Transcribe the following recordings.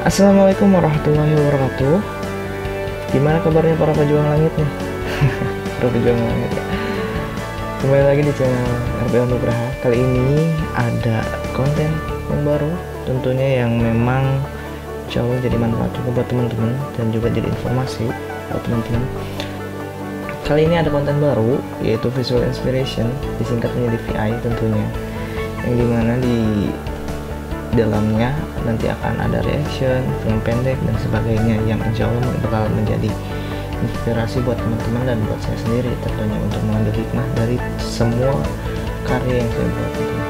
Assalamualaikum warahmatullahi wabarakatuh. Gimana kabarnya para pejuang langit nih? Para pejuang langit ya. Kembali lagi di channel RPO Nugraha. Kali ini ada konten yang baru, tentunya yang memang insya Allah jadi manfaat juga buat teman-teman dan juga jadi informasi buat teman-teman. Kali ini ada konten baru, yaitu Visual Inspiration, disingkatnya DVI tentunya, yang dimana di dalamnya nanti akan ada reaction, film pendek dan sebagainya yang insya Allah bakal menjadi inspirasi buat teman-teman dan buat saya sendiri tentunya untuk mengambil hikmah dari semua karya yang saya buat tentunya.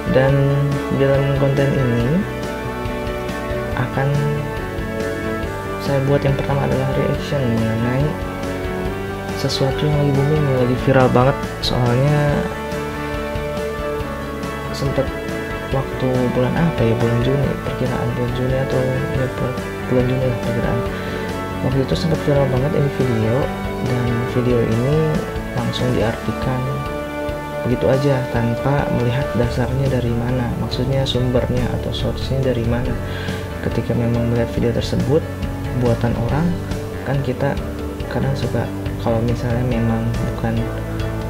Dan dalam konten ini akan saya buat yang pertama adalah reaction mengenai sesuatu yang lagi booming, yang lagi viral banget, soalnya sempat waktu bulan apa ya, bulan Juni, perkiraan bulan Juni atau ya bulan Juni lah perkiraan. Waktu itu sempat viral banget ini video, dan video ini langsung diartikan begitu aja tanpa melihat dasarnya dari mana, maksudnya sumbernya atau source-nya dari mana. Ketika memang melihat video tersebut buatan orang, kan kita kadang suka, kalau misalnya memang bukan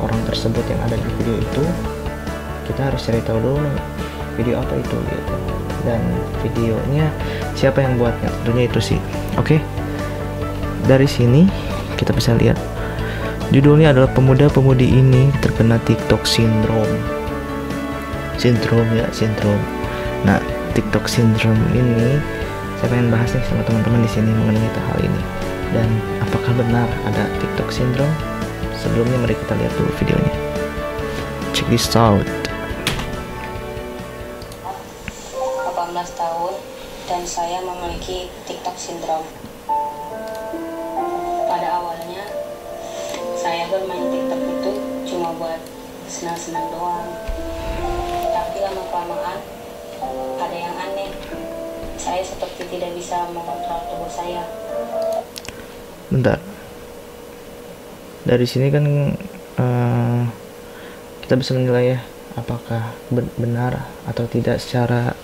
orang tersebut yang ada di video itu, kita harus cari tahu dulu nih video apa itu gitu, dan videonya siapa yang buatnya, tentunya itu sih. Oke, dari sini kita bisa lihat judulnya adalah pemuda-pemudi ini terkena TikTok syndrome. Nah, TikTok syndrome ini saya pengen bahas nih sama teman-teman di sini mengenai hal ini, dan apakah benar ada TikTok syndrome. Sebelumnya mari kita lihat dulu videonya. Check this out. 18 tahun dan saya memiliki TikTok syndrome. Pada awalnya saya bermain TikTok itu cuma buat senang-senang doang. Tapi lama-kelamaan ada yang aneh. Saya seperti tidak bisa mengontrol tubuh saya. Bentar. Dari sini kan kita bisa menilai ya, apakah benar atau tidak secara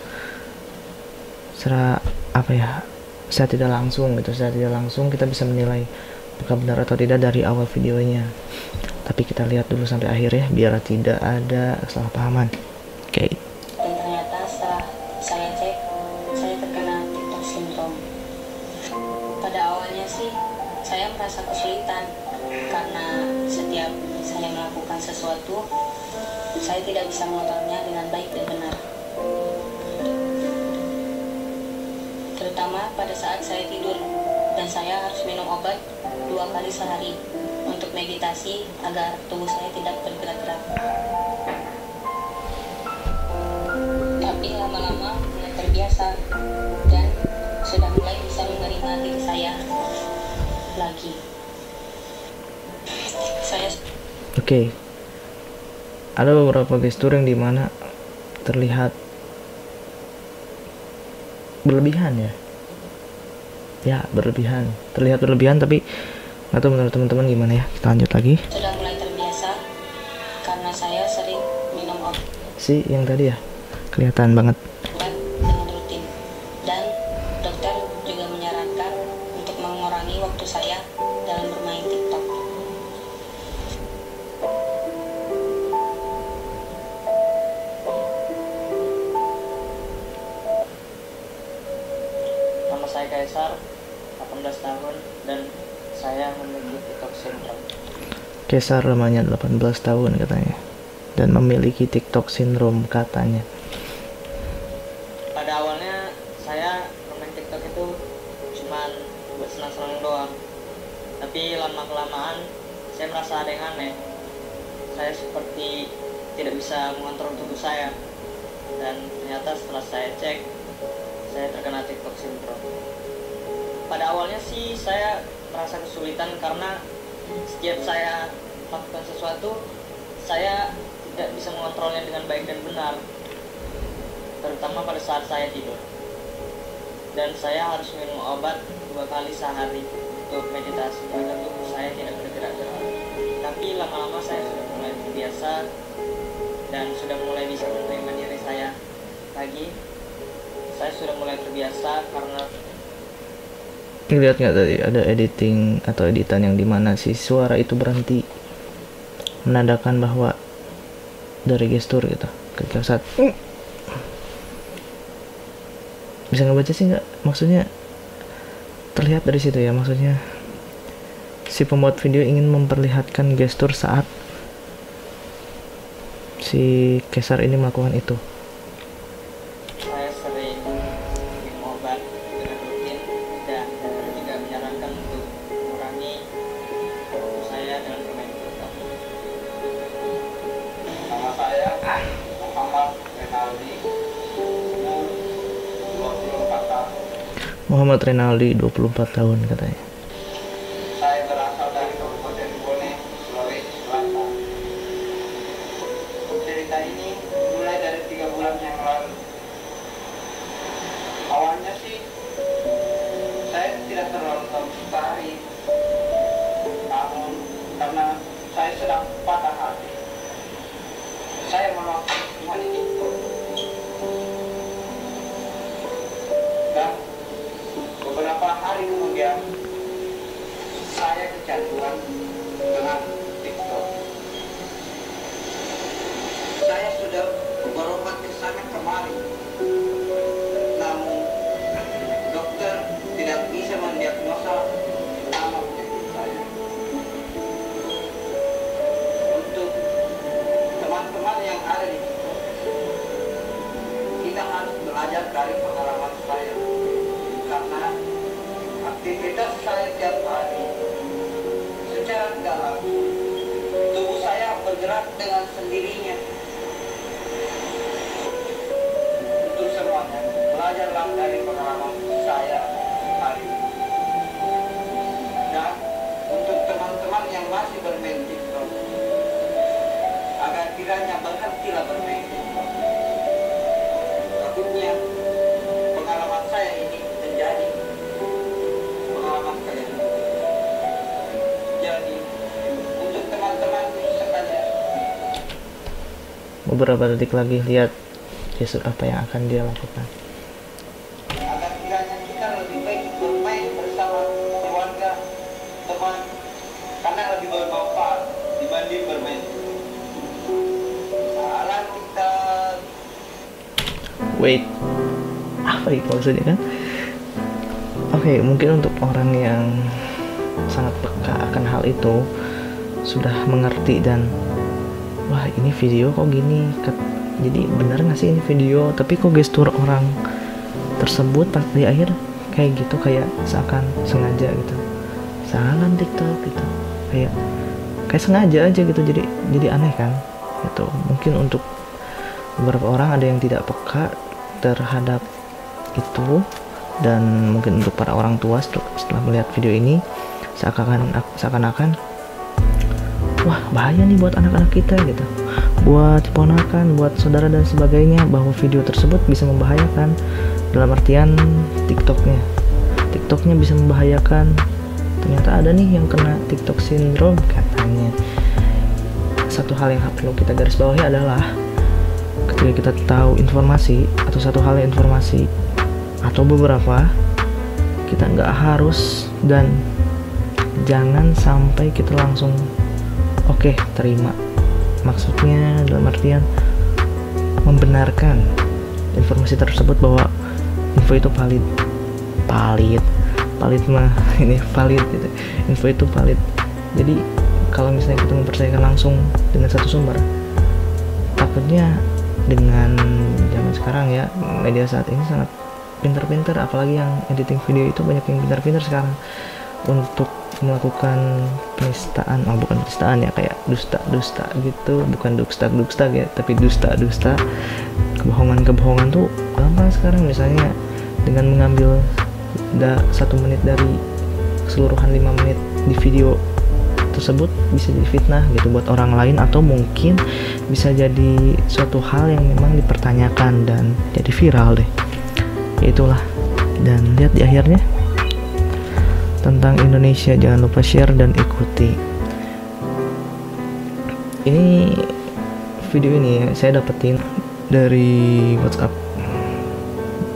apa ya, secara tidak langsung kita bisa menilai apakah benar atau tidak dari awal videonya. Tapi kita lihat dulu sampai akhir ya, biar tidak ada kesalahpahaman. Oke. Dan ternyata setelah saya cek, saya terkena TikTok syndrome. Pada awalnya sih saya merasa kesulitan karena setiap saya melakukan sesuatu, saya tidak bisa mengontrolnya dengan baik dan benar. Terutama pada saat saya tidur, dan saya harus minum obat 2 kali sehari untuk meditasi agar tubuh saya tidak bergerak-gerak. Tapi lama-lama mulai terbiasa dan sudah mulai bisa menerima diri saya lagi. Oke. Ada beberapa gestur yang dimana terlihat berlebihan terlihat berlebihan, tapi nggak tahu menurut teman-teman gimana ya. Kita lanjut lagi. Sudah mulai terbiasa karena saya sering minum obat Yang tadi ya kelihatan banget. dengan rutin, dan dokter juga menyarankan untuk mengurangi waktu saya dalam bermain TikTok. Nama saya Kaisar, 18 tahun, dan saya memiliki TikTok syndrome. Kaisar namanya 18 tahun katanya, dan memiliki TikTok syndrome katanya. Pada awalnya saya bermain TikTok itu cuman buat senang-senang doang. Tapi lama-kelamaan saya merasa ada yang aneh. Saya seperti tidak bisa mengontrol tubuh saya. Dan ternyata setelah saya cek, saya terkena TikTok syndrome. Pada awalnya sih saya merasa kesulitan karena setiap saya melakukan sesuatu, saya tidak bisa mengontrolnya dengan baik dan benar, terutama pada saat saya tidur. Dan saya harus minum obat 2 kali sehari untuk meditasi agar tubuh saya tidak bergerak-gerak. Tapi lama-lama saya sudah mulai terbiasa dan sudah mulai bisa menerima diri saya lagi. saya sudah mulai terbiasa karena Lihat nggak tadi ada editing atau editan yang dimana si suara itu berhenti menandakan bahwa dari gestur gitu ketika saat bisa ngebaca sih nggak, maksudnya terlihat dari situ ya, maksudnya si pembuat video ingin memperlihatkan gestur saat si Caesar ini melakukan itu. saya sering minum obat dengan rutin dan dokter juga menyarankan untuk mengurangi waktu saya dengan bermain TikTok. Nama saya Muhammad Renaldi, umur 24 tahun. Muhammad Renaldi 24 tahun katanya. Saya berasal dari Kabupaten Bone, Sulawesi Selatan. Cerita ini mulai dari 3 bulan yang lalu. Awalnya sih saya tidak terlalu tahu tari, namun karena saya sedang patah hati, saya melakukan semua di TikTok. Dan beberapa hari kemudian saya kecanduan dengan TikTok. Saya sudah berobat ke sana kemari, namun dokter tidak bisa mendiagnosa nama penyakit saya. Untuk teman-teman yang ada di TikTok, kita harus belajar dari pengalaman saya, karena aktivitas saya tiap hari secara tidak langsung tubuh saya bergerak dengan sendirinya. Untuk semuanya, belajarlah dari pengalaman saya hari ini. Dan untuk teman-teman yang masih bermain TikTok, agar kiranya berhentilah bermain TikTok. Takutnya pengalaman saya ini menjadi pengalaman kalian. Jadi, untuk teman-teman sekalian, Beberapa detik lagi lihat gestur apa yang akan dia lakukan. agar kiranya kita lebih baik bermain bersama keluarga, teman, karena lebih bermanfaat dibanding bermain. Salah kita Wait, apa itu maksudnya kan? Oke, mungkin untuk orang yang sangat peka akan hal itu sudah mengerti dan wah ini video kok gini, jadi benar nggak sih ini video, tapi kok gestur orang tersebut pas di akhir kayak gitu, kayak seakan sengaja gitu, salam TikTok gitu, kayak sengaja aja gitu, jadi aneh kan gitu. Mungkin untuk beberapa orang ada yang tidak peka terhadap itu, dan mungkin untuk para orang tua setelah melihat video ini seakan-akan wah bahaya nih buat anak-anak kita gitu, buat ponakan, buat saudara dan sebagainya, bahwa video tersebut bisa membahayakan dalam artian TikToknya bisa membahayakan. Ternyata ada nih yang kena TikTok syndrome katanya. Satu hal yang perlu kita garis bawahi adalah ketika kita tahu informasi atau satu hal informasi atau beberapa, kita nggak harus dan jangan sampai kita langsung oke, terima. Maksudnya dalam artian membenarkan informasi tersebut bahwa info itu valid mah ini valid gitu. Info itu valid. Jadi kalau misalnya kita mempercayakan langsung dengan satu sumber, takutnya dengan zaman sekarang ya, media saat ini sangat pinter-pinter, apalagi yang editing video itu banyak yang pinter-pinter sekarang untuk melakukan penistaan, bukan penistaan ya, kayak dusta gitu, bukan dusta ya, tapi dusta kebohongan tuh gampang sekarang. Misalnya dengan mengambil 1 menit dari keseluruhan 5 menit di video tersebut bisa jadi fitnah gitu buat orang lain, atau mungkin bisa jadi suatu hal yang memang dipertanyakan dan jadi viral deh. Itulah, dan lihat di akhirnya tentang Indonesia, jangan lupa share dan ikuti. Ini video ini saya dapetin dari WhatsApp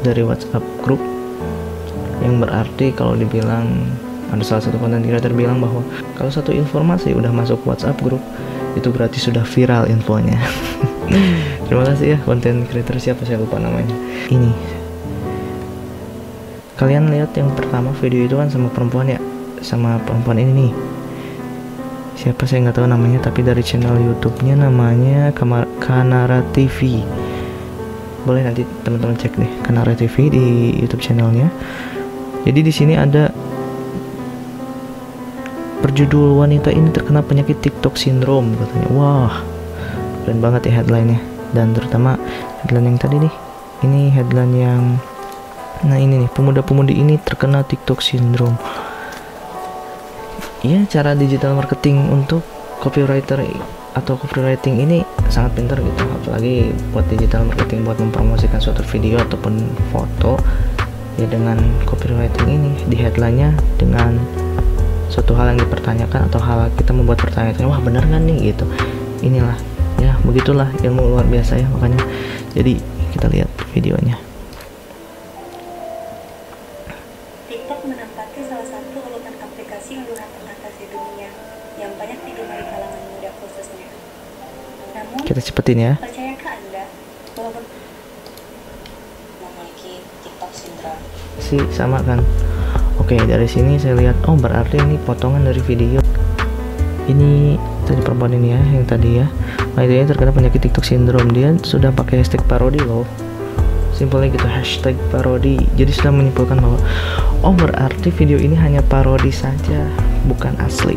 dari WhatsApp grup, yang berarti kalau dibilang ada salah satu konten creator bilang bahwa kalau satu informasi udah masuk WhatsApp grup itu berarti sudah viral infonya. Terima kasih ya konten creator, siapa saya lupa namanya. Ini kalian lihat yang pertama video itu kan sama perempuan ya, sama perempuan ini nih, siapa saya nggak tahu namanya, tapi dari channel YouTube-nya namanya Kanara TV. Boleh nanti teman-teman cek deh Kanara TV di YouTube channelnya. Jadi di sini ada berjudul wanita ini terkena penyakit TikTok syndrome katanya. Wah, keren banget ya headline-nya. Dan terutama headline yang tadi nih, ini headline yang, nah ini nih, pemuda-pemudi ini terkena TikTok syndrome. Iya, cara digital marketing untuk copywriter atau copywriting ini sangat pintar gitu, apalagi buat digital marketing, buat mempromosikan suatu video ataupun foto ya. Dengan copywriting ini di headline-nya dengan suatu hal yang dipertanyakan atau hal kita membuat pertanyaan, wah benar nggak nih gitu. Inilah ya, begitulah ilmu luar biasa ya. Makanya jadi kita lihat videonya. TikTok menempati salah satu urutan aplikasi unggulan teratas di dunia yang banyak digemari kalangan muda khususnya. Namun, Kita cepetin ya. percayakah Anda bahwa memiliki TikTok syndrome. Sama kan. Oke, dari sini saya lihat, oh berarti ini potongan dari video. Ini tadi perempuan ini ya, yang tadi ya, ini terkena penyakit TikTok syndrome. Dia sudah pakai hashtag parodi loh, simpelnya gitu, hashtag parodi. Jadi sudah menyimpulkan bahwa oh berarti video ini hanya parodi saja, bukan asli.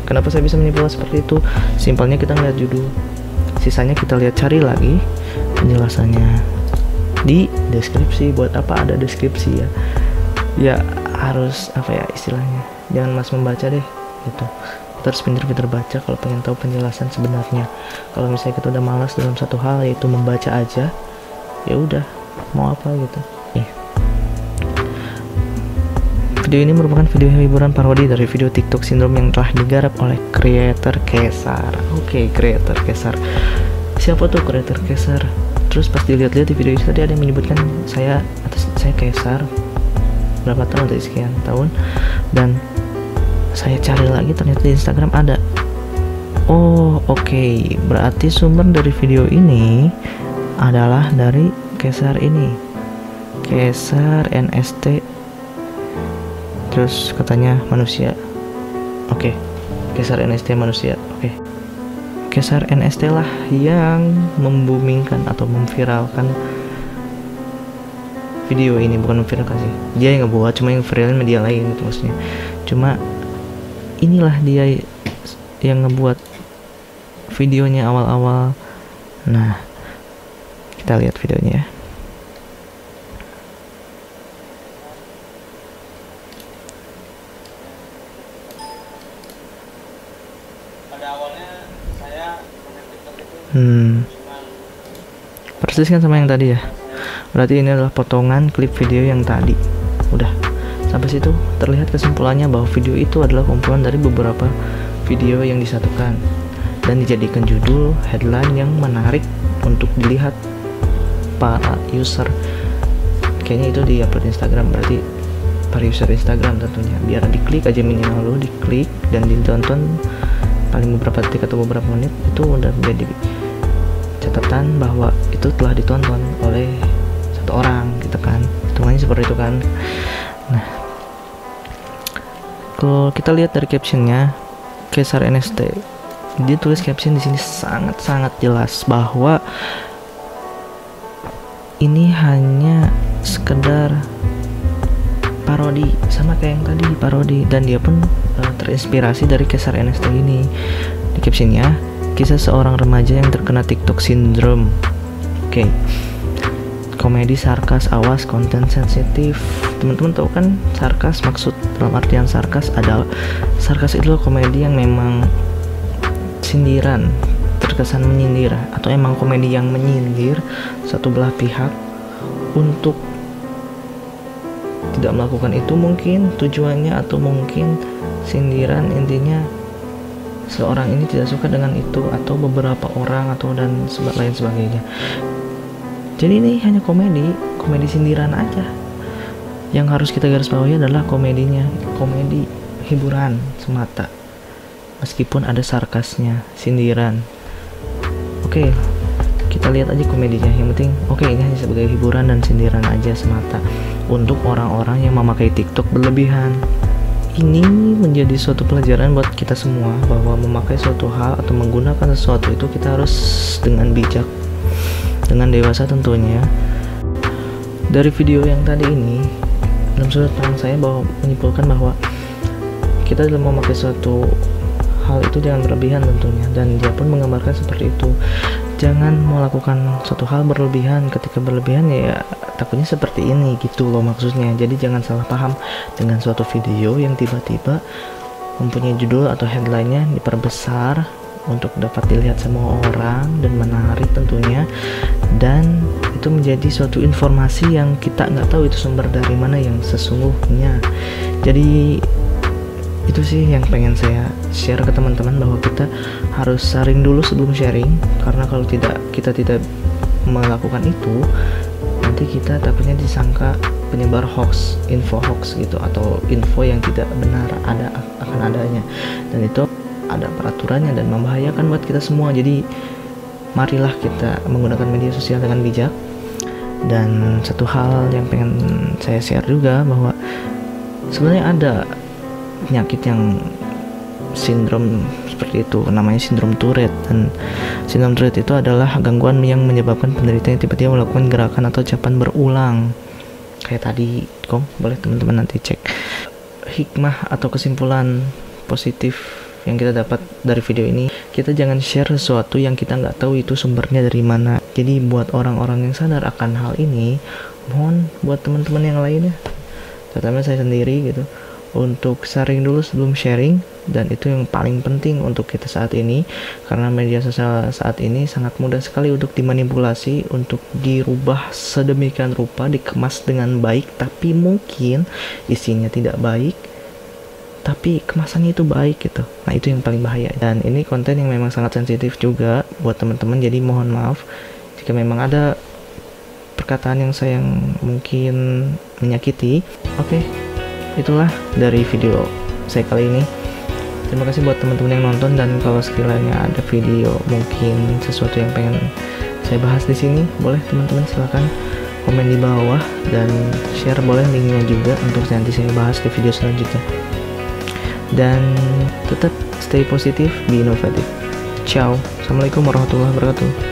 Kenapa saya bisa menyimpulkan seperti itu? Simpelnya kita ngeliat judul, sisanya kita lihat, cari lagi penjelasannya di deskripsi. Buat apa ada deskripsi ya? Ya harus apa ya istilahnya, jangan mas membaca deh gitu. Kita harus pintar-pintar baca kalau pengen tahu penjelasan sebenarnya. Kalau misalnya kita udah malas dalam satu hal, yaitu membaca aja, ya udah mau apa gitu. Video ini merupakan video hiburan parodi dari video TikTok syndrome yang telah digarap oleh kreator Kesar. Oke, kreator Kesar. Siapa tuh kreator Kesar? Terus pas dilihat-lihat di video itu tadi ada yang menyebutkan saya Kesar. Berapa tahun, dari sekian tahun. Dan saya cari lagi, ternyata di Instagram ada. Oh oke, berarti sumber dari video ini adalah dari Kesar ini, Kesar NST, terus katanya manusia. Oke, Kesar NST manusia. Oke, Kesar NST lah yang membumingkan atau memviralkan video ini. Bukan memviralkan sih, dia yang ngebuat, cuma yang viralin media lain gitu maksudnya. Cuma inilah dia yang ngebuat videonya awal-awal. Nah, kita lihat videonya ya. Pada awalnya saya main TikTok itu cuman persis kan sama yang tadi ya. Berarti ini adalah potongan klip video yang tadi. Udah sampai situ terlihat kesimpulannya bahwa video itu adalah kumpulan dari beberapa video yang disatukan dan dijadikan judul headline yang menarik untuk dilihat para user. Kayaknya itu di upload Instagram, berarti para user Instagram tentunya, biar diklik aja, minimal lo diklik dan ditonton paling beberapa detik atau beberapa menit. Itu udah menjadi catatan bahwa itu telah ditonton oleh satu orang gitu kan, hitungannya seperti itu kan. Nah, kalau kita lihat dari captionnya Kesar NST, dia tulis caption di sini sangat-sangat jelas bahwa ini hanya sekedar parodi, sama kayak yang tadi parodi, dan dia pun terinspirasi dari Kesar NST ini. Di captionnya, kisah seorang remaja yang terkena TikTok syndrome. Oke. Komedi sarkas, awas konten sensitif. Teman-teman tahu kan sarkas, maksud dalam artian sarkas adalah, sarkas itu komedi yang memang sindiran, terkesan menyindir, atau emang komedi yang menyindir satu belah pihak untuk tidak melakukan itu mungkin tujuannya, atau mungkin sindiran intinya seorang ini tidak suka dengan itu, atau beberapa orang, atau dan lain sebagainya. Jadi ini hanya komedi, komedi sindiran aja. Yang harus kita garis bawahi adalah komedinya, komedi hiburan semata, meskipun ada sarkasnya, sindiran. Oke, kita lihat aja komedinya. Yang penting ini hanya sebagai hiburan dan sindiran aja semata untuk orang-orang yang memakai TikTok berlebihan. Ini menjadi suatu pelajaran buat kita semua bahwa memakai suatu hal atau menggunakan sesuatu itu kita harus dengan bijak, dengan dewasa tentunya. Dari video yang tadi ini, dalam sudut pandang saya bahwa menyimpulkan bahwa kita dalam memakai suatu hal itu jangan berlebihan tentunya, dan dia pun menggambarkan seperti itu. Jangan melakukan suatu hal berlebihan. Ketika berlebihan ya takutnya seperti ini gitu loh maksudnya. Jadi jangan salah paham dengan suatu video yang tiba-tiba mempunyai judul atau headline-nya diperbesar untuk dapat dilihat semua orang dan menarik tentunya, dan itu menjadi suatu informasi yang kita nggak tahu itu sumber dari mana yang sesungguhnya. Jadi itu sih yang pengen saya share ke teman-teman, bahwa kita harus saring dulu sebelum sharing, karena kalau kita tidak melakukan itu, nanti kita takutnya disangka penyebar hoax, info hoax gitu, atau info yang tidak benar akan adanya, dan itu ada peraturannya dan membahayakan buat kita semua. Jadi marilah kita menggunakan media sosial dengan bijak. Dan satu hal yang pengen saya share juga, bahwa sebenarnya ada penyakit yang sindrom seperti itu, namanya sindrom Tourette. Dan sindrom Tourette itu adalah gangguan yang menyebabkan penderita yang tiba-tiba melakukan gerakan atau ucapan berulang kayak tadi. Boleh teman-teman nanti cek hikmah atau kesimpulan positif yang kita dapat dari video ini. Kita jangan share sesuatu yang kita nggak tahu itu sumbernya dari mana. Jadi buat orang-orang yang sadar akan hal ini, mohon buat teman-teman yang lainnya, terutama saya sendiri gitu, untuk sharing dulu sebelum sharing. Dan itu yang paling penting untuk kita saat ini, karena media sosial saat ini sangat mudah sekali untuk dimanipulasi, untuk dirubah sedemikian rupa, dikemas dengan baik tapi mungkin isinya tidak baik, tapi kemasannya itu baik gitu. Nah itu yang paling bahaya, dan ini konten yang memang sangat sensitif juga buat teman-teman. Jadi mohon maaf jika memang ada perkataan yang saya mungkin menyakiti. Oke, itulah dari video saya kali ini. Terima kasih buat teman-teman yang nonton, dan kalau sekiranya ada video mungkin sesuatu yang pengen saya bahas di sini, boleh teman-teman silakan komen di bawah dan share boleh linknya juga untuk nanti saya bahas di video selanjutnya. Dan tetap stay positif, be inovatif. Ciao, assalamualaikum warahmatullahi wabarakatuh.